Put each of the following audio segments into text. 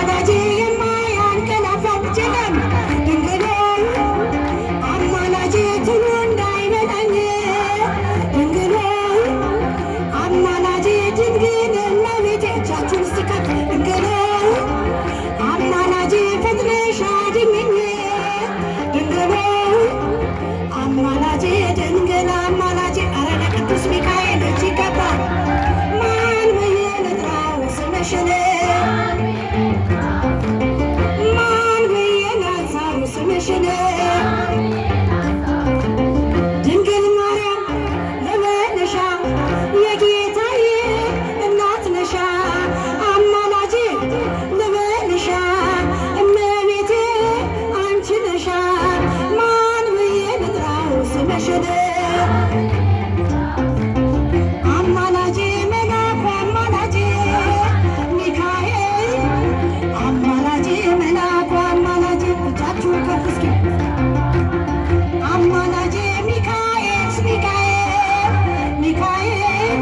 አማላጄ የማያንቀላፋው ጨለም ድንግል ሆይ አማላጄ ትሉ እንዳይበላኝ ድንግል ሆይ አማላጄ ድንግል እመቤቴ እጃችሁን እስቲ ከፍ ድንግል ሆይ አማላጄ ፈጥነሽ አድኝኝ ድንግል ሆይ አማላጄ ድንግል አማላጄ ኧረ ለቅዱስ ሚካኤል እጅ ይገባል ማን ብዬ ልጥራው ስምሽን ማን ብዬ ላንሳው ስምሽን ድንግል ማርያም ልበልሻ የጌታዬ እናት ነሻ አማላጄ ልበልሻ እመቤቴ አንቺ ነሻ ማን ብዬ ልጥራው ስምሽን አማላጄ መላኩ አማላጄ ሚካኤል አማላጄ መላኩ አማላጄ እጃችሁን ከፍ እስኪ አማላጄ ሚካኤል ሚካኤል ሚካኤል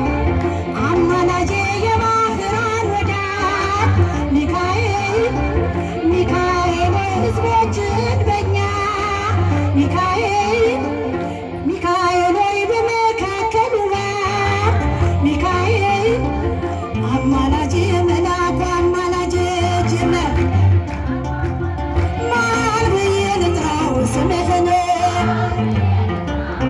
አማላጄ የባህራን ወዳጅ ሚካኤል ሚካኤል ሕዝቦችን በኛ ሚካኤል ሚካኤል ሆይ በመካከሉ ሚካኤል አማላጄ